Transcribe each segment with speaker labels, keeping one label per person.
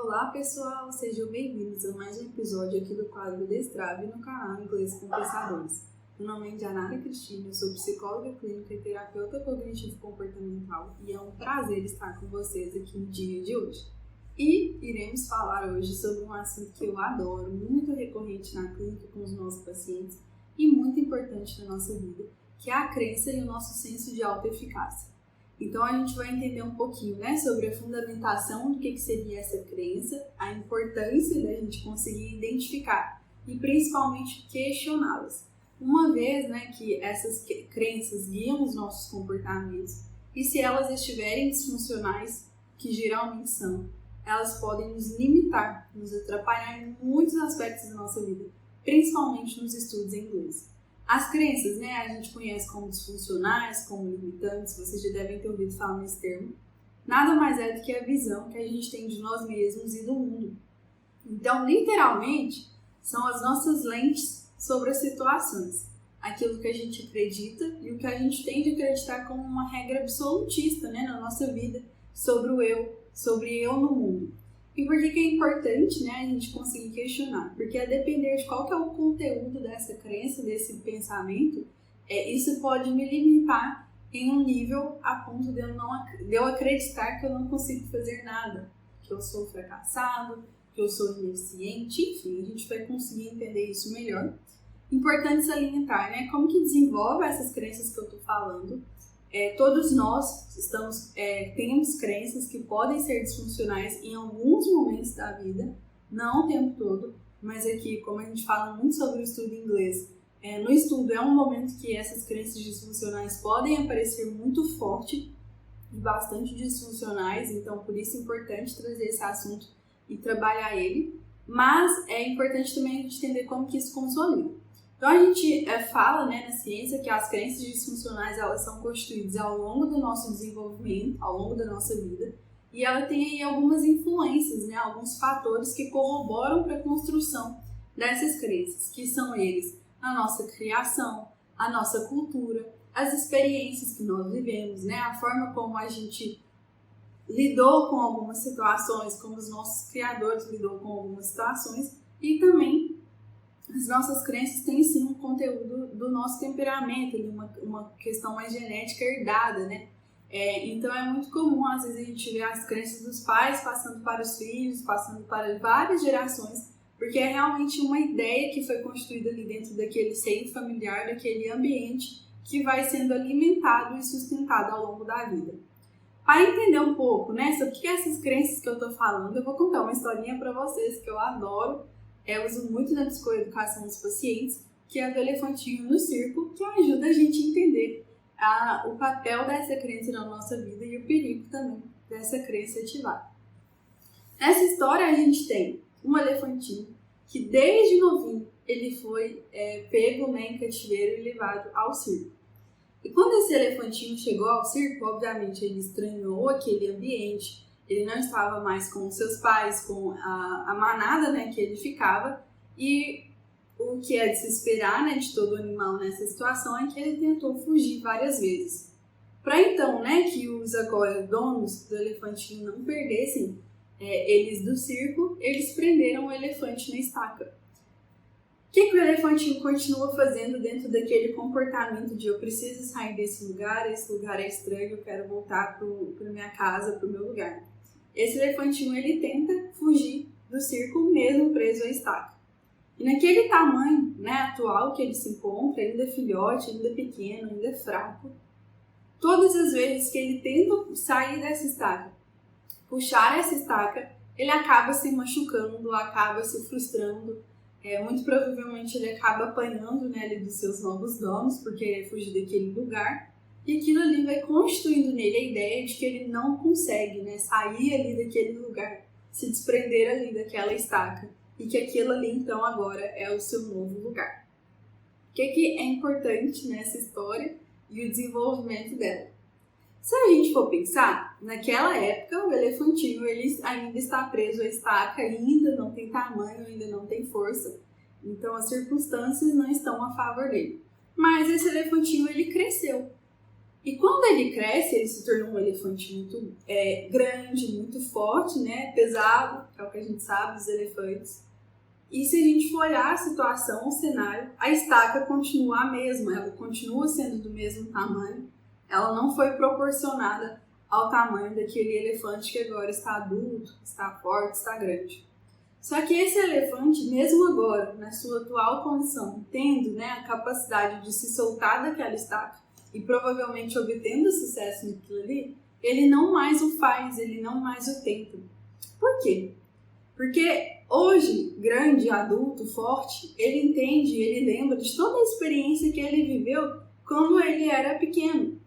Speaker 1: Olá pessoal, sejam bem-vindos a mais um episódio aqui do quadro Destrave no canal Inglês com Pensadores. Meu nome é Indianara Cristina, eu sou psicóloga clínica e terapeuta cognitivo-comportamental e é um prazer estar com vocês aqui no dia de hoje. E iremos falar hoje sobre um assunto que eu adoro, muito recorrente na clínica com os nossos pacientes e muito importante na nossa vida, que é a crença e o nosso senso de autoeficácia. Então a gente vai entender um pouquinho, sobre a fundamentação do que seria essa crença, a importância da gente conseguir identificar e principalmente questioná-las. Uma vez, que essas crenças guiam os nossos comportamentos e se elas estiverem disfuncionais, que geralmente são, elas podem nos limitar, nos atrapalhar em muitos aspectos da nossa vida, principalmente nos estudos em inglês. As crenças, a gente conhece como disfuncionais, como limitantes, vocês já devem ter ouvido falar nesse termo. Nada mais é do que a visão que a gente tem de nós mesmos e do mundo. Então, literalmente, são as nossas lentes sobre as situações. Aquilo que a gente acredita e o que a gente tem de acreditar como uma regra absolutista, na nossa vida, sobre eu no mundo. E por que é importante, a gente conseguir questionar? Porque a depender de qual que é o conteúdo dessa crença, desse pensamento, isso pode me limitar em um nível a ponto de eu acreditar que eu não consigo fazer nada, que eu sou fracassado, que eu sou ineficiente, enfim, a gente vai conseguir entender isso melhor. Importante salientar, como que desenvolve essas crenças que eu estou falando. Todos nós temos crenças que podem ser disfuncionais em alguns momentos da vida, não o tempo todo, mas aqui, como a gente fala muito sobre o estudo em inglês, no estudo é um momento que essas crenças disfuncionais podem aparecer muito forte e bastante disfuncionais, então por isso é importante trazer esse assunto e trabalhar ele, mas é importante também a gente entender como que isso consolida. Então a gente fala na ciência que as crenças disfuncionais elas são constituídas ao longo do nosso desenvolvimento, ao longo da nossa vida, e ela tem aí algumas influências, alguns fatores que corroboram para a construção dessas crenças, que são eles a nossa criação, a nossa cultura, as experiências que nós vivemos, a forma como a gente lidou com algumas situações, como os nossos criadores lidou com algumas situações, e também as nossas crenças têm sim um conteúdo do nosso temperamento, uma questão mais genética herdada, Então é muito comum, às vezes, a gente ver as crenças dos pais passando para os filhos, passando para várias gerações, porque é realmente uma ideia que foi construída ali dentro daquele seio familiar, daquele ambiente que vai sendo alimentado e sustentado ao longo da vida. Para entender um pouco, sobre o que essas crenças que eu estou falando, eu vou contar uma historinha para vocês que eu adoro. Eu uso muito na psicoeducação dos pacientes, que é do elefantinho no circo, que ajuda a gente a entender o papel dessa crença na nossa vida e o perigo também dessa crença ativar. Nessa história a gente tem um elefantinho que desde novinho ele foi pego em cativeiro e levado ao circo. E quando esse elefantinho chegou ao circo, obviamente ele estranhou aquele ambiente, ele não estava mais com os seus pais, com a manada que ele ficava, e o que é de se esperar de todo animal nessa situação é que ele tentou fugir várias vezes. Para então que os agora donos do elefantinho não perdessem eles do circo, eles prenderam o elefante na estaca. O que o elefantinho continua fazendo dentro daquele comportamento de eu preciso sair desse lugar, esse lugar é estranho, eu quero voltar para minha casa, para o meu lugar. Esse elefantinho ele tenta fugir do circo mesmo preso à estaca. E naquele tamanho atual que ele se encontra, ainda filhote, ainda pequeno, ainda fraco, todas as vezes que ele tenta sair dessa estaca, puxar essa estaca, ele acaba se machucando, acaba se frustrando, muito provavelmente ele acaba apanhando ali dos seus novos donos por querer fugir daquele lugar. E aquilo ali vai constituindo nele a ideia de que ele não consegue sair ali daquele lugar, se desprender ali daquela estaca. E que aquilo ali, então, agora é o seu novo lugar. O que é importante nessa história e o desenvolvimento dela? Se a gente for pensar, naquela época o elefantinho ele ainda está preso à estaca, ainda não tem tamanho, ainda não tem força. Então as circunstâncias não estão a favor dele. Mas esse elefantinho ele cresceu. E quando ele cresce, ele se torna um elefante muito grande, muito forte, né? Pesado, que é o que a gente sabe dos elefantes. E se a gente for olhar a situação, o cenário, a estaca continua a mesma, ela continua sendo do mesmo tamanho, ela não foi proporcionada ao tamanho daquele elefante que agora está adulto, está forte, está grande. Só que esse elefante, mesmo agora, na sua atual condição, tendo, né, a capacidade de se soltar daquela estaca e provavelmente obtendo sucesso naquilo ali, ele não mais o faz, ele não mais o tenta. Por quê? Porque hoje, grande, adulto, forte, ele entende, ele lembra de toda a experiência que ele viveu quando ele era pequeno.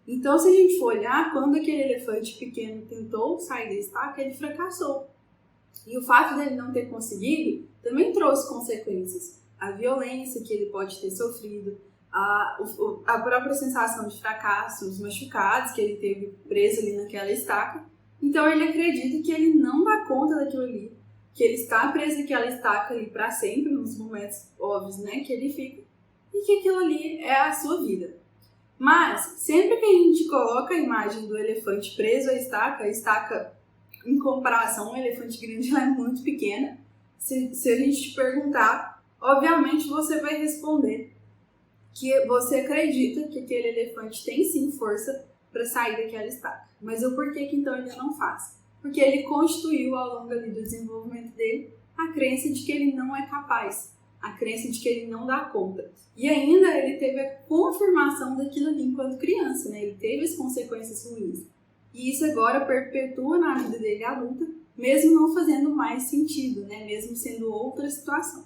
Speaker 1: Então, se a gente for olhar, quando aquele elefante pequeno tentou sair da estaca, ele fracassou. E o fato dele não ter conseguido também trouxe consequências. A violência que ele pode ter sofrido, a própria sensação de fracasso, os machucados que ele teve preso ali naquela estaca. Então ele acredita que ele não dá conta daquilo ali, que ele está preso naquela estaca ali para sempre, nos momentos óbvios, né, que ele fica, e que aquilo ali é a sua vida. Mas, sempre que a gente coloca a imagem do elefante preso à estaca, a estaca, em comparação ao elefante grande, ela é muito pequena. Se a gente te perguntar, obviamente você vai responder que você acredita que aquele elefante tem sim força para sair daquela estaca. Mas o porquê que então ele não faz? Porque ele constituiu ao longo ali do desenvolvimento dele a crença de que ele não é capaz, a crença de que ele não dá conta. E ainda ele teve a confirmação daquilo ali enquanto criança, né? Ele teve as consequências ruins. E isso agora perpetua na vida dele adulta, mesmo não fazendo mais sentido, né? Mesmo sendo outra situação.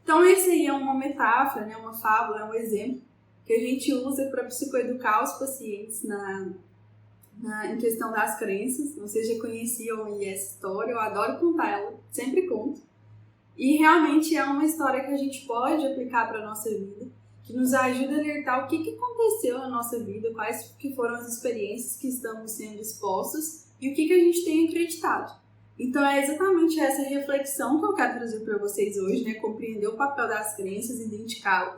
Speaker 1: Então esse aí é uma metáfora, né? Uma fábula, é um exemplo que a gente usa para psicoeducar os pacientes em questão das crenças. Vocês já conheciam essa história, eu adoro contar ela, sempre conto. E realmente é uma história que a gente pode aplicar para a nossa vida, que nos ajuda a alertar o que aconteceu na nossa vida, quais que foram as experiências que estamos sendo expostos e o que a gente tem acreditado. Então é exatamente essa reflexão que eu quero trazer para vocês hoje, né? Compreender o papel das crenças,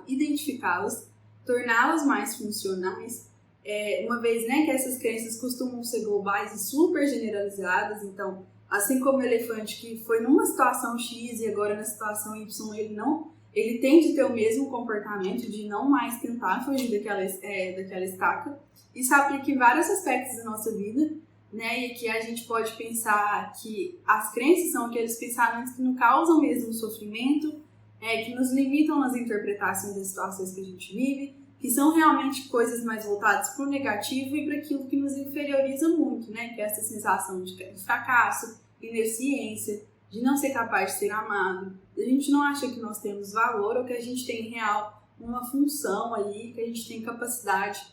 Speaker 1: identificá-las, torná-las mais funcionais. Uma vez, né, que essas crenças costumam ser globais e super generalizadas, então, assim como o elefante que foi numa situação X e agora na situação Y, ele tende a ter o mesmo comportamento de não mais tentar fugir daquela estaca. Isso aplica em vários aspectos da nossa vida, né? E aqui a gente pode pensar que as crenças são aqueles pensamentos que nos causam mesmo sofrimento, que nos limitam nas interpretações das situações que a gente vive, que são realmente coisas mais voltadas para o negativo e para aquilo que nos inferioriza muito, né? Que é essa sensação de fracasso, ineficiência, de não ser capaz de ser amado. A gente não acha que nós temos valor ou que a gente tem real uma função aí, que a gente tem capacidade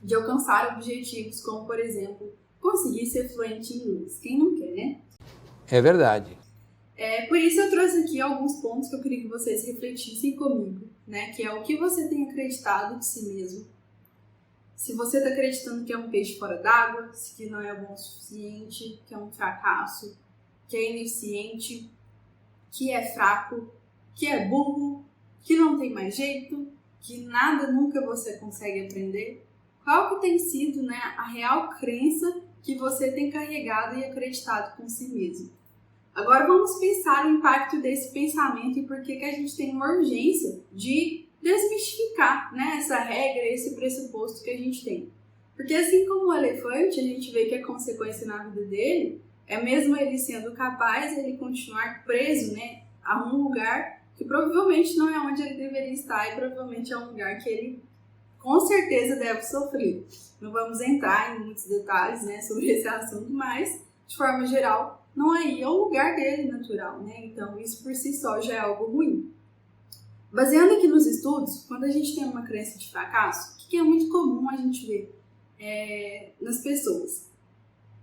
Speaker 1: de alcançar objetivos como, por exemplo, conseguir ser fluente em inglês. Quem não quer, né?
Speaker 2: É verdade.
Speaker 1: Por isso eu trouxe aqui alguns pontos que eu queria que vocês refletissem comigo, né? Que é o que você tem acreditado de si mesmo. Se você está acreditando que é um peixe fora d'água, que não é bom o suficiente, que é um fracasso, que é ineficiente, que é fraco, que é burro, que não tem mais jeito, que nada nunca você consegue aprender. Qual que tem sido, né, a real crença que você tem carregado e acreditado com si mesmo? Agora vamos pensar no impacto desse pensamento e por que a gente tem uma urgência de desmistificar, né, essa regra, esse pressuposto que a gente tem. Porque assim como o elefante, a gente vê que a consequência na vida dele é mesmo ele sendo capaz, ele continuar preso, né, a um lugar que provavelmente não é onde ele deveria estar e provavelmente é um lugar que ele com certeza deve sofrer. Não vamos entrar em muitos detalhes, né, sobre esse assunto, mas de forma geral não é o lugar dele natural, né? Então isso por si só já é algo ruim. Baseando aqui nos estudos, quando a gente tem uma crença de fracasso, o que é muito comum a gente ver nas pessoas?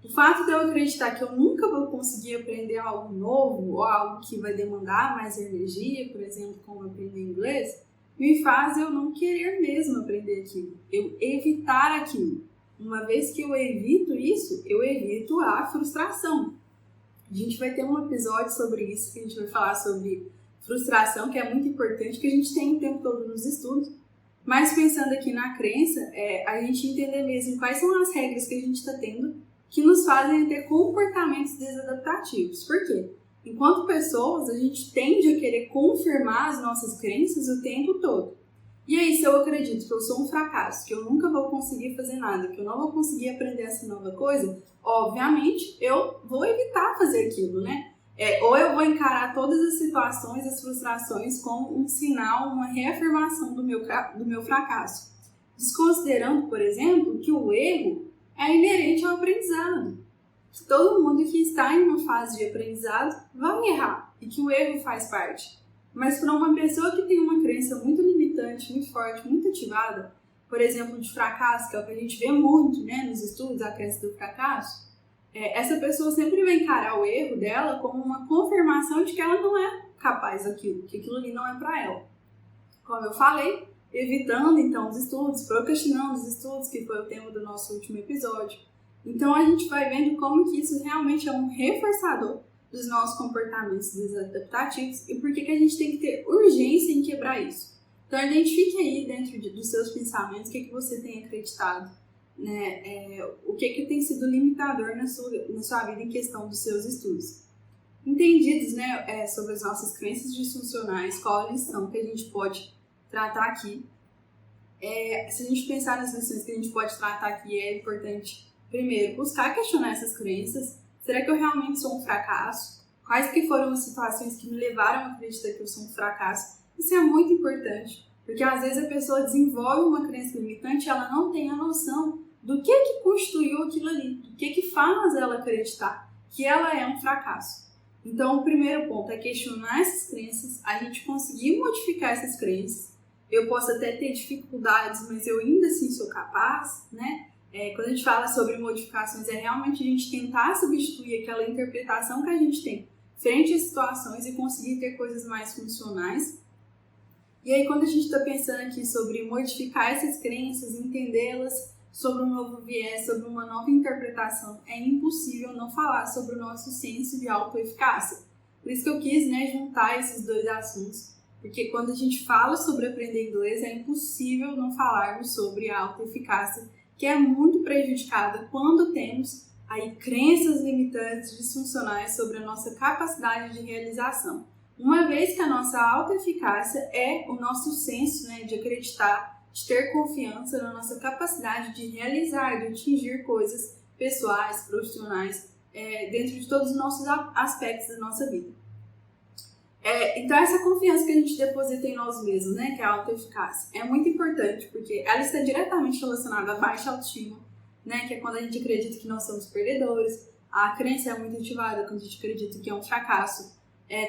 Speaker 1: O fato de eu acreditar que eu nunca vou conseguir aprender algo novo ou algo que vai demandar mais energia, por exemplo, como aprender inglês, me faz eu não querer mesmo aprender aquilo, eu evitar aquilo. Uma vez que eu evito isso, eu evito a frustração. A gente vai ter um episódio sobre isso, que a gente vai falar sobre frustração, que é muito importante, que a gente tem o tempo todo nos estudos. Mas pensando aqui na crença, a gente entender mesmo quais são as regras que a gente está tendo que nos fazem ter comportamentos desadaptativos. Por quê? Enquanto pessoas, a gente tende a querer confirmar as nossas crenças o tempo todo. E aí, se eu acredito que eu sou um fracasso, que eu nunca vou conseguir fazer nada, que eu não vou conseguir aprender essa nova coisa, obviamente eu vou evitar fazer aquilo, né? Ou eu vou encarar todas as situações, as frustrações como um sinal, uma reafirmação do meu fracasso. Desconsiderando, por exemplo, que o erro é inerente ao aprendizado. Que todo mundo que está em uma fase de aprendizado vai errar e que o erro faz parte. Mas para uma pessoa que tem uma crença muito limitante, muito forte, muito ativada, por exemplo, de fracasso, que é o que a gente vê muito, né, nos estudos, a crença do fracasso, essa pessoa sempre vai encarar o erro dela como uma confirmação de que ela não é capaz daquilo, que aquilo ali não é para ela. Como eu falei, evitando então os estudos, procrastinando os estudos, que foi o tema do nosso último episódio. Então a gente vai vendo como que isso realmente é um reforçador dos nossos comportamentos desadaptativos e por que a gente tem que ter urgência em quebrar isso. Então identifique aí dentro dos seus pensamentos o que você tem acreditado, né? O que tem sido limitador na sua vida em questão dos seus estudos. Entendidos, né, sobre as nossas crenças disfuncionais, qual a lição que a gente pode tratar aqui. Se a gente pensar nas lições que a gente pode tratar aqui, é importante, primeiro, buscar questionar essas crenças. Será que eu realmente sou um fracasso? Quais que foram as situações que me levaram a acreditar que eu sou um fracasso? Isso é muito importante, porque às vezes a pessoa desenvolve uma crença limitante e ela não tem a noção do que constituiu aquilo ali, do que faz ela acreditar que ela é um fracasso. Então, o primeiro ponto é questionar essas crenças, a gente conseguir modificar essas crenças. Eu posso até ter dificuldades, mas eu ainda assim sou capaz, né? Quando a gente fala sobre modificações, é realmente a gente tentar substituir aquela interpretação que a gente tem frente às situações e conseguir ter coisas mais funcionais. E aí, quando a gente está pensando aqui sobre modificar essas crenças, entendê-las sobre um novo viés, sobre uma nova interpretação, é impossível não falar sobre o nosso senso de autoeficácia. Por isso que eu quis, juntar esses dois assuntos, porque quando a gente fala sobre aprender inglês, é impossível não falarmos sobre a autoeficácia, que é muito prejudicada quando temos aí crenças limitantes, disfuncionais sobre a nossa capacidade de realização. Uma vez que a nossa autoeficácia é o nosso senso, de acreditar, de ter confiança na nossa capacidade de realizar, de atingir coisas pessoais, profissionais, dentro de todos os nossos aspectos da nossa vida. Então essa confiança que a gente deposita em nós mesmos, que é a autoeficácia, é muito importante porque ela está diretamente relacionada à baixa autoestima, que é quando a gente acredita que nós somos perdedores. A crença é muito ativada quando a gente acredita que é um fracasso.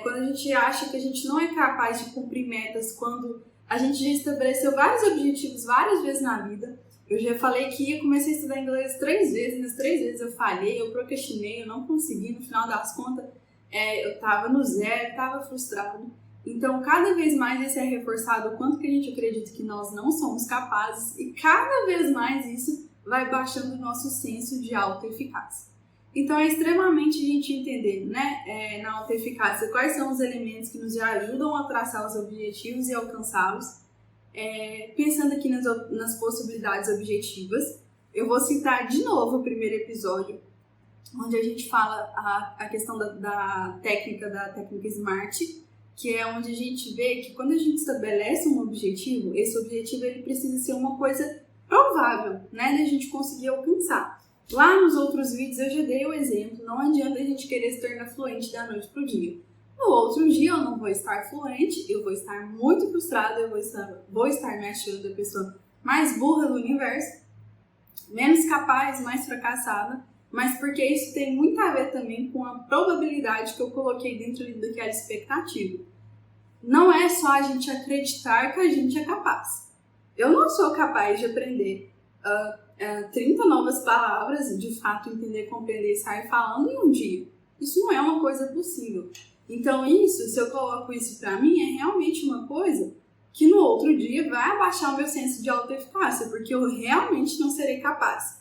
Speaker 1: Quando a gente acha que a gente não é capaz de cumprir metas, quando a gente já estabeleceu vários objetivos várias vezes na vida. Eu já falei que comecei a estudar inglês 3 vezes, nas 3 vezes eu falhei, eu procrastinei, eu não consegui, no final das contas eu estava no zero, estava frustrado. Então, cada vez mais isso é reforçado o quanto que a gente acredita que nós não somos capazes e cada vez mais isso vai baixando o nosso senso de autoeficácia. Então, é extremamente a gente entender, na autoeficácia, quais são os elementos que nos ajudam a traçar os objetivos e alcançá-los. Pensando aqui nas possibilidades objetivas, eu vou citar de novo o primeiro episódio, onde a gente fala a questão da técnica SMART, que é onde a gente vê que quando a gente estabelece um objetivo, esse objetivo ele precisa ser uma coisa provável, da gente conseguir alcançar. Lá nos outros vídeos eu já dei o exemplo, não adianta a gente querer se tornar fluente da noite para o dia. No outro dia eu não vou estar fluente, eu vou estar muito frustrada, eu vou estar me achando a pessoa mais burra do universo, menos capaz, mais fracassada, mas porque isso tem muito a ver também com a probabilidade que eu coloquei dentro daquela expectativa. Não é só a gente acreditar que a gente é capaz. Eu não sou capaz de aprender 30 novas palavras, de fato entender, compreender e sair falando em um dia. Isso não é uma coisa possível. Então se eu coloco isso pra mim, é realmente uma coisa que no outro dia vai abaixar o meu senso de autoeficácia, porque eu realmente não serei capaz.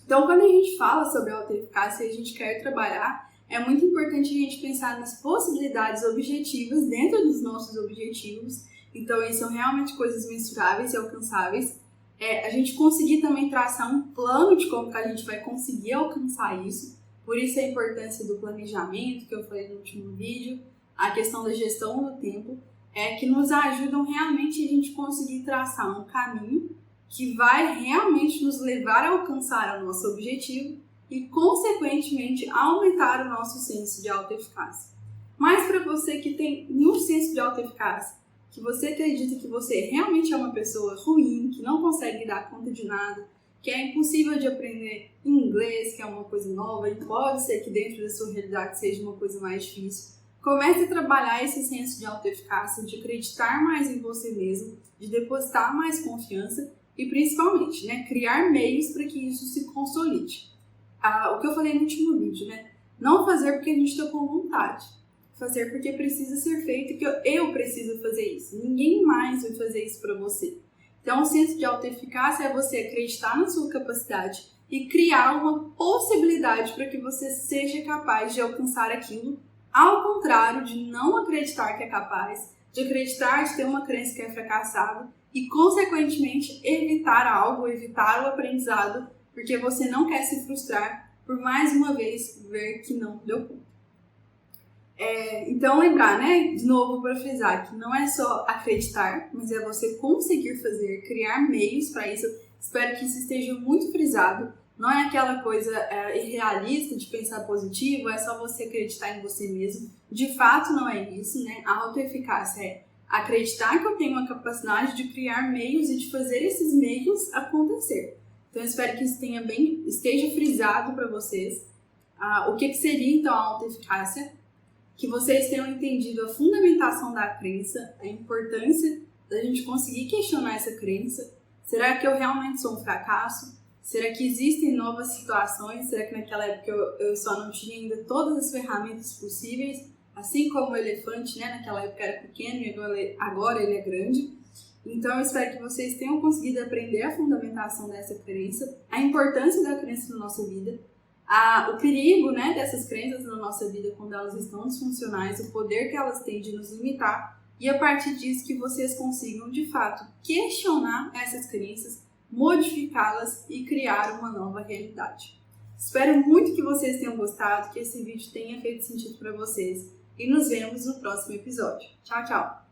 Speaker 1: Então, quando a gente fala sobre autoeficácia e a gente quer trabalhar, é muito importante a gente pensar nas possibilidades objetivas dentro dos nossos objetivos Então, isso são realmente coisas mensuráveis e alcançáveis. A gente conseguir também traçar um plano de como que a gente vai conseguir alcançar isso. Por isso a importância do planejamento, que eu falei no último vídeo, a questão da gestão do tempo, que nos ajudam realmente a gente conseguir traçar um caminho que vai realmente nos levar a alcançar o nosso objetivo e, consequentemente, aumentar o nosso senso de autoeficácia. Mas para você que tem nenhum senso de autoeficácia, que você acredita que você realmente é uma pessoa ruim, que não consegue dar conta de nada, que é impossível de aprender inglês, que é uma coisa nova, e pode ser que dentro da sua realidade seja uma coisa mais difícil, comece a trabalhar esse senso de autoeficácia, de acreditar mais em você mesmo, de depositar mais confiança e, principalmente, criar meios para que isso se consolide. O que eu falei no último vídeo, não fazer porque a gente está com vontade. Fazer porque precisa ser feito, que eu preciso fazer isso. Ninguém mais vai fazer isso para você. Então, o senso de autoeficácia é você acreditar na sua capacidade e criar uma possibilidade para que você seja capaz de alcançar aquilo, ao contrário de não acreditar que é capaz, de acreditar, de ter uma crença que é fracassada e, consequentemente, evitar algo, evitar o aprendizado, porque você não quer se frustrar por mais uma vez ver que não deu conta. Então lembrar, de novo para frisar, que não é só acreditar, mas é você conseguir fazer, criar meios para isso. Espero que isso esteja muito frisado. Não é aquela coisa irrealista de pensar positivo, é só você acreditar em você mesmo. De fato não é isso, A autoeficácia é acreditar que eu tenho a capacidade de criar meios e de fazer esses meios acontecer. Então eu espero que isso esteja frisado para vocês. O que seria então a autoeficácia? Que vocês tenham entendido a fundamentação da crença, a importância da gente conseguir questionar essa crença. Será que eu realmente sou um fracasso? Será que existem novas situações? Será que naquela época eu só não tinha ainda todas as ferramentas possíveis? Assim como o elefante, naquela época era pequeno e agora ele é grande. Então eu espero que vocês tenham conseguido aprender a fundamentação dessa crença, a importância da crença na nossa vida, o perigo dessas crenças na nossa vida quando elas estão disfuncionais, o poder que elas têm de nos limitar e a partir disso que vocês consigam de fato questionar essas crenças, modificá-las e criar uma nova realidade. Espero muito que vocês tenham gostado, que esse vídeo tenha feito sentido para vocês e nos vemos no próximo episódio. Tchau, tchau!